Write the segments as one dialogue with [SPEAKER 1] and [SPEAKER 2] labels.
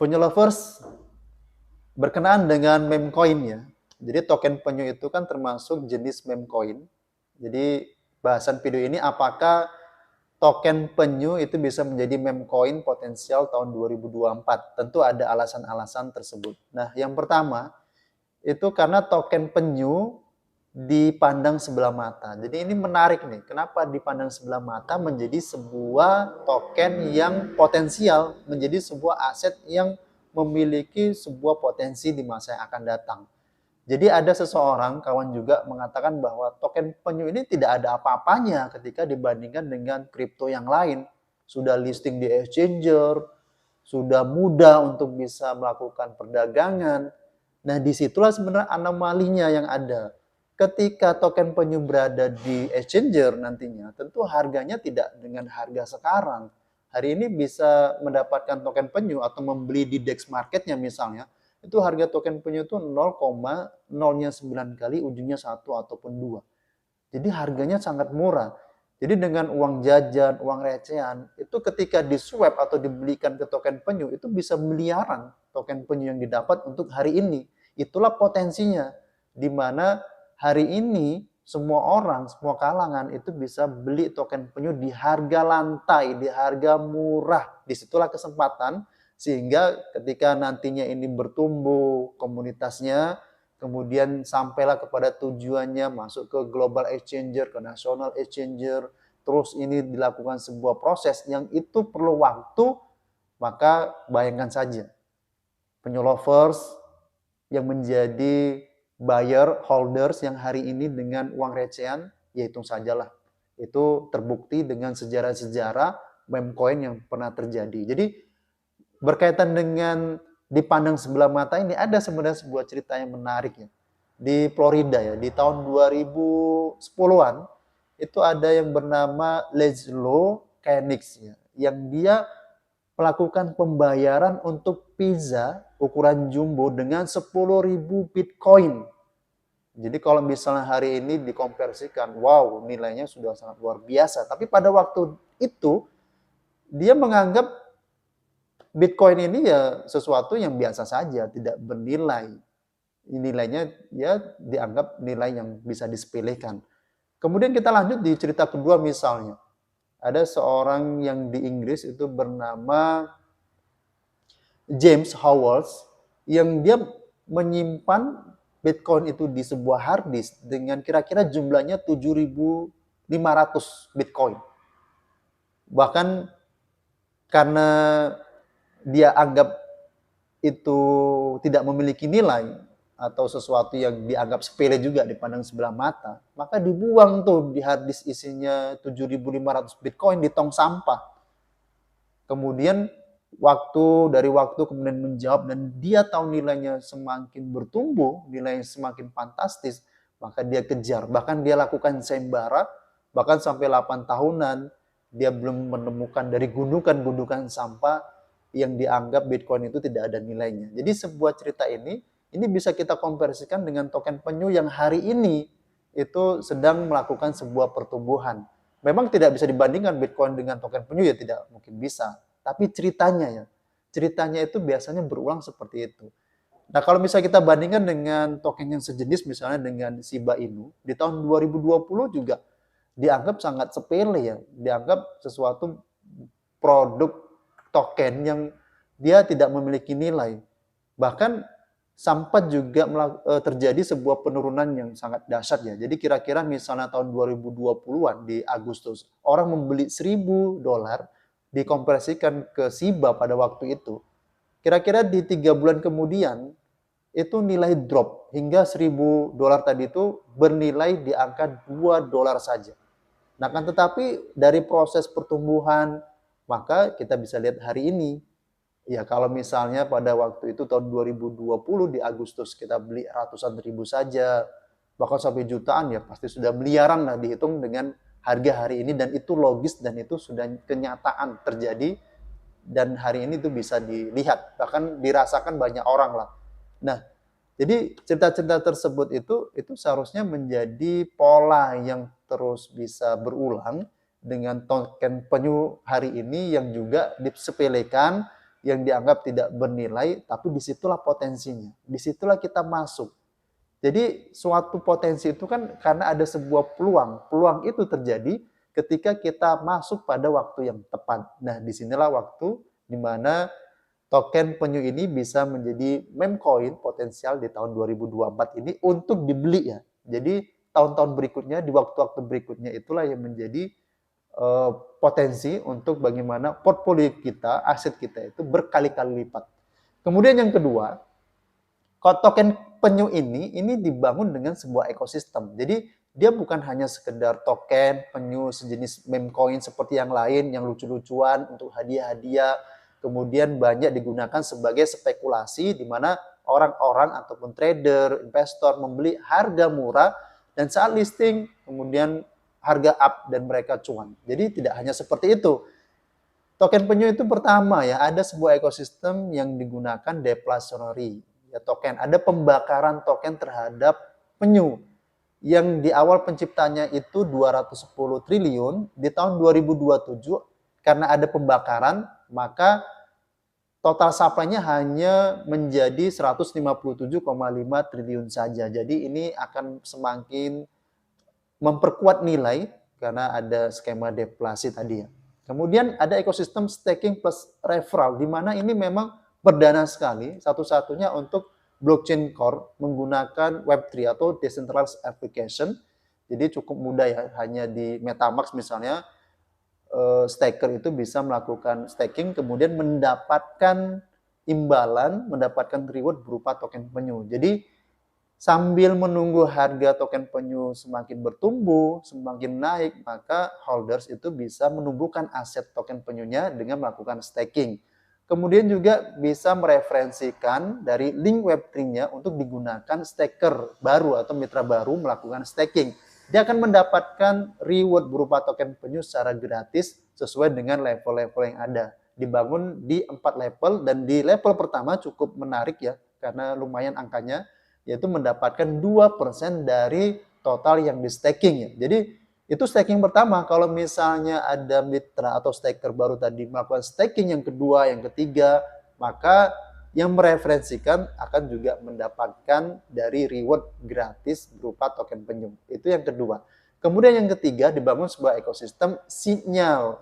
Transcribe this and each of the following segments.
[SPEAKER 1] Penyu lovers berkenaan dengan meme coin ya. Jadi token penyu itu kan termasuk jenis meme coin. Jadi bahasan video ini apakah token penyu itu bisa menjadi meme coin potensial tahun 2024. Tentu ada alasan-alasan tersebut. Nah, yang pertama itu karena token penyu dipandang sebelah mata. Jadi ini menarik nih. Kenapa dipandang sebelah mata menjadi sebuah token yang potensial, menjadi sebuah aset yang memiliki sebuah potensi di masa yang akan datang. Jadi ada seseorang, kawan juga mengatakan bahwa token penyu ini tidak ada apa-apanya ketika dibandingkan dengan kripto yang lain. Sudah listing di exchanger, sudah mudah untuk bisa melakukan perdagangan. Nah, disitulah sebenarnya anomalinya yang ada. Ketika token penyu berada di exchanger nantinya, tentu harganya tidak dengan harga sekarang. Hari ini bisa mendapatkan token penyu atau membeli di DEX marketnya misalnya, itu harga token penyu itu 0,09 kali ujungnya 1 ataupun 2. Jadi harganya sangat murah. Jadi dengan uang jajan, uang recehan, itu ketika di-swap atau dibelikan ke token penyu, itu bisa miliaran token penyu yang didapat untuk hari ini. Itulah potensinya. Di mana hari ini semua orang, semua kalangan itu bisa beli token penyu di harga lantai, di harga murah. Disitulah kesempatan, sehingga ketika nantinya ini bertumbuh komunitasnya, kemudian sampailah kepada tujuannya, masuk ke global exchanger, ke national exchanger, terus ini dilakukan sebuah proses yang itu perlu waktu, maka bayangkan saja, penyu lovers yang menjadi buyer holders yang hari ini dengan uang recehan, ya hitung sajalah. Itu terbukti dengan sejarah-sejarah meme coin yang pernah terjadi. Jadi berkaitan dengan dipandang sebelah mata ini ada sebenarnya sebuah cerita yang menarik ya. Di Florida ya, di tahun 2010-an itu ada yang bernama Laszlo Kenix ya, yang dia melakukan pembayaran untuk pizza ukuran jumbo dengan 10.000 Bitcoin. Jadi kalau misalnya hari ini dikonversikan, wow, nilainya sudah sangat luar biasa. Tapi pada waktu itu dia menganggap Bitcoin ini ya sesuatu yang biasa saja, tidak bernilai. Nilainya ya dianggap nilai yang bisa disepelekan. Kemudian kita lanjut di cerita kedua misalnya. Ada seorang yang di Inggris itu bernama James Howells yang dia menyimpan Bitcoin itu di sebuah hard disk dengan kira-kira jumlahnya 7.500 Bitcoin. Bahkan karena dia anggap itu tidak memiliki nilai atau sesuatu yang dianggap sepele juga dipandang sebelah mata, maka dibuang tuh di hard disk isinya 7.500 Bitcoin di tong sampah. Kemudian dari waktu kemudian menjawab dan dia tahu nilainya semakin bertumbuh, nilainya semakin fantastis, maka dia kejar. Bahkan dia lakukan sayembara, bahkan sampai 8 tahunan dia belum menemukan dari gundukan-gundukan sampah yang dianggap Bitcoin itu tidak ada nilainya. Jadi sebuah cerita ini bisa kita konversikan dengan token penyu yang hari ini itu sedang melakukan sebuah pertumbuhan. Memang tidak bisa dibandingkan Bitcoin dengan token penyu, ya tidak mungkin bisa. Tapi ceritanya itu biasanya berulang seperti itu. Nah, kalau misalnya kita bandingkan dengan token yang sejenis misalnya dengan Shiba Inu, di tahun 2020 juga dianggap sangat sepele ya, dianggap sesuatu produk token yang dia tidak memiliki nilai. Bahkan sempat juga terjadi sebuah penurunan yang sangat dahsyat ya. Jadi kira-kira misalnya tahun 2020-an di Agustus, orang membeli $1.000 dikonversikan ke Shiba pada waktu itu. Kira-kira di 3 bulan kemudian itu nilai drop hingga $1.000 tadi itu bernilai di angka $2 saja. Nah, kan tetapi dari proses pertumbuhan, maka kita bisa lihat hari ini, ya kalau misalnya pada waktu itu tahun 2020 di Agustus kita beli ratusan ribu saja, bahkan sampai jutaan, ya pasti sudah miliaran lah dihitung dengan harga hari ini, dan itu logis dan itu sudah kenyataan terjadi dan hari ini itu bisa dilihat, bahkan dirasakan banyak orang lah. Nah, jadi cerita-cerita tersebut itu seharusnya menjadi pola yang terus bisa berulang dengan token penyu hari ini yang juga disepelekan, yang dianggap tidak bernilai, tapi disitulah potensinya. Disitulah kita masuk. Jadi suatu potensi itu kan karena ada sebuah peluang. Peluang itu terjadi ketika kita masuk pada waktu yang tepat. Nah, disinilah waktu di mana token penyu ini bisa menjadi meme coin potensial di tahun 2024 ini untuk dibeli ya. Jadi tahun-tahun berikutnya, di waktu-waktu berikutnya itulah yang menjadi potensi untuk bagaimana portfolio kita, aset kita itu berkali-kali lipat. Kemudian yang kedua, kalau token penyu ini dibangun dengan sebuah ekosistem. Jadi dia bukan hanya sekedar token penyu sejenis meme coin seperti yang lain yang lucu-lucuan untuk hadiah-hadiah, kemudian banyak digunakan sebagai spekulasi di mana orang-orang ataupun trader, investor membeli harga murah dan saat listing kemudian harga up dan mereka cuan. Jadi tidak hanya seperti itu. Token penyu itu pertama ya, ada sebuah ekosistem yang digunakan deflationary ya token. Ada pembakaran token terhadap penyu yang di awal penciptanya itu 210 triliun, di tahun 2027 karena ada pembakaran, maka total supply-nya hanya menjadi 157,5 triliun saja. Jadi ini akan semakin memperkuat nilai karena ada skema deflasi tadi ya. Kemudian ada ekosistem staking plus referral, di mana ini memang perdana sekali, satu-satunya untuk blockchain core menggunakan Web3 atau decentralized application. Jadi cukup mudah ya, hanya di MetaMask misalnya, staker itu bisa melakukan staking, kemudian mendapatkan imbalan, mendapatkan reward berupa token penyu. Jadi sambil menunggu harga token penyu semakin bertumbuh, semakin naik, maka holders itu bisa menumbuhkan aset token penyunya dengan melakukan staking. Kemudian juga bisa mereferensikan dari link Web3-nya untuk digunakan staker baru atau mitra baru melakukan staking. Dia akan mendapatkan reward berupa token penyu secara gratis sesuai dengan level-level yang ada. Dibangun di 4 level dan di level pertama cukup menarik ya, karena lumayan angkanya, yaitu mendapatkan 2% dari total yang di staking ya. Jadi itu staking pertama. Kalau misalnya ada mitra atau staker baru tadi melakukan staking yang kedua, yang ketiga, maka yang mereferensikan akan juga mendapatkan dari reward gratis berupa token penyu. Itu yang kedua. Kemudian yang ketiga, dibangun sebuah ekosistem sinyal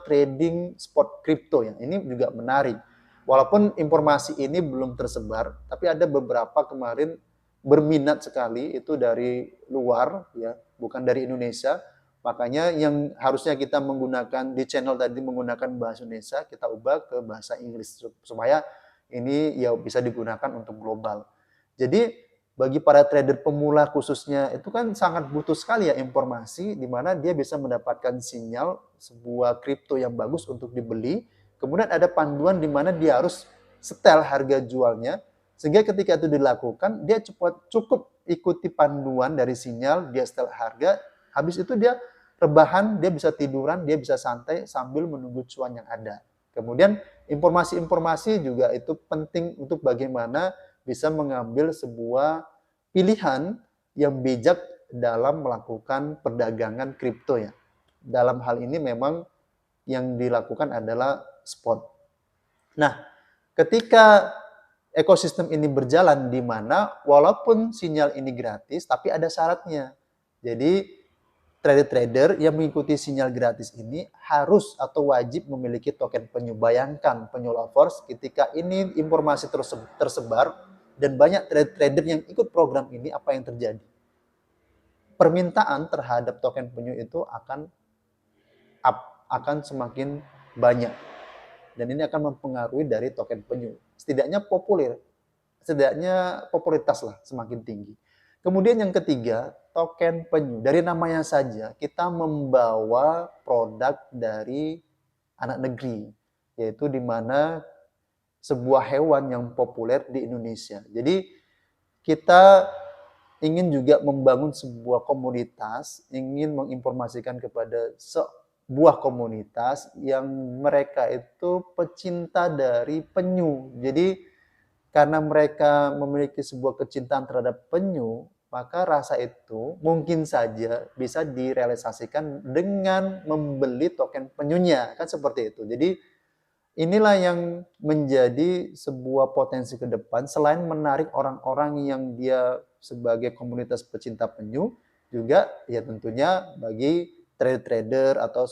[SPEAKER 1] trading spot crypto ya. Ini juga menarik. Walaupun informasi ini belum tersebar, tapi ada beberapa kemarin berminat sekali itu dari luar ya, bukan dari Indonesia. Makanya yang harusnya kita menggunakan di channel tadi menggunakan bahasa Indonesia, kita ubah ke bahasa Inggris supaya ini ya bisa digunakan untuk global. Jadi bagi para trader pemula khususnya itu kan sangat butuh sekali ya informasi di mana dia bisa mendapatkan sinyal sebuah kripto yang bagus untuk dibeli. Kemudian ada panduan di mana dia harus setel harga jualnya, sehingga ketika itu dilakukan, dia cukup ikuti panduan dari sinyal, dia setel harga, habis itu dia rebahan, dia bisa tiduran, dia bisa santai sambil menunggu cuan yang ada. Kemudian informasi-informasi juga itu penting untuk bagaimana bisa mengambil sebuah pilihan yang bijak dalam melakukan perdagangan kripto ya. Dalam hal ini memang yang dilakukan adalah spot. Nah, ketika ekosistem ini berjalan di mana walaupun sinyal ini gratis, tapi ada syaratnya. Jadi, trader-trader yang mengikuti sinyal gratis ini harus atau wajib memiliki token penyu. Bayangkan penyu lovers ketika ini informasi tersebar dan banyak trader-trader yang ikut program ini, apa yang terjadi? Permintaan terhadap token penyu itu akan semakin banyak. Dan ini akan mempengaruhi dari token penyu. Setidaknya popularitas lah semakin tinggi. Kemudian yang ketiga, token penyu. Dari namanya saja, kita membawa produk dari anak negeri, yaitu di mana sebuah hewan yang populer di Indonesia. Jadi kita ingin juga membangun sebuah komunitas, ingin menginformasikan kepada sebuah komunitas yang mereka itu pecinta dari penyu. Jadi karena mereka memiliki sebuah kecintaan terhadap penyu, maka rasa itu mungkin saja bisa direalisasikan dengan membeli token penyunya, kan seperti itu. Jadi inilah yang menjadi sebuah potensi ke depan, selain menarik orang-orang yang dia sebagai komunitas pecinta penyu, juga ya tentunya bagi trader-trader atau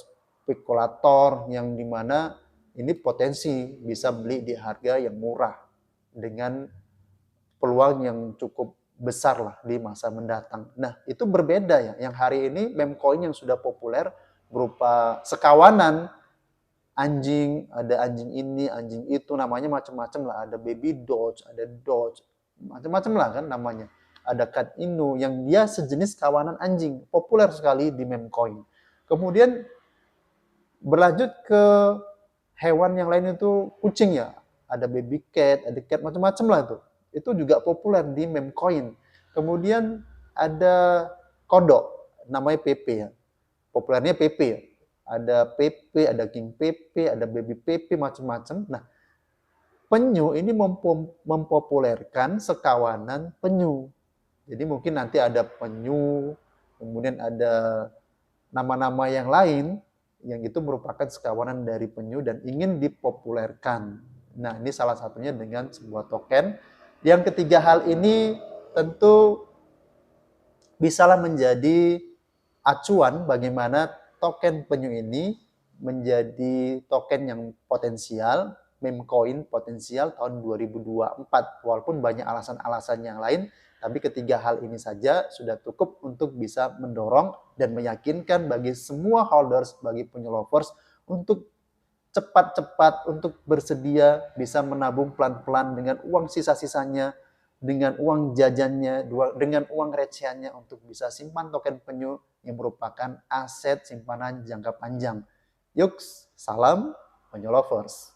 [SPEAKER 1] spekulator yang dimana ini potensi bisa beli di harga yang murah dengan peluang yang cukup besar lah di masa mendatang. Nah, itu berbeda ya. Yang hari ini meme coin yang sudah populer berupa sekawanan anjing, ada anjing ini, anjing itu, namanya macam-macam lah. Ada baby doge, ada doge, macam-macam lah kan namanya. Ada cat inu yang dia sejenis kawanan anjing, populer sekali di meme coin. Kemudian berlanjut ke hewan yang lain itu kucing ya. Ada baby cat, ada cat, macam-macam lah itu. Itu juga populer di meme coin. Kemudian ada kodok, namanya PP ya. Populernya PP ya. Ada PP, ada king PP, ada baby PP, macam-macam. Nah, penyu ini mempopulerkan sekawanan penyu. Jadi mungkin nanti ada penyu, kemudian ada nama-nama yang lain yang itu merupakan sekawanan dari penyu dan ingin dipopulerkan. Nah, ini salah satunya dengan sebuah token. Yang ketiga hal ini tentu bisalah menjadi acuan bagaimana token penyu ini menjadi token yang potensial, meme coin potensial tahun 2024. Walaupun banyak alasan-alasan yang lain, tapi ketiga hal ini saja sudah cukup untuk bisa mendorong dan meyakinkan bagi semua holders, bagi penyu lovers untuk cepat-cepat untuk bersedia bisa menabung pelan-pelan dengan uang sisa-sisanya, dengan uang jajannya, dengan uang recehannya untuk bisa simpan token penyu yang merupakan aset simpanan jangka panjang. Yuk, salam penyu lovers.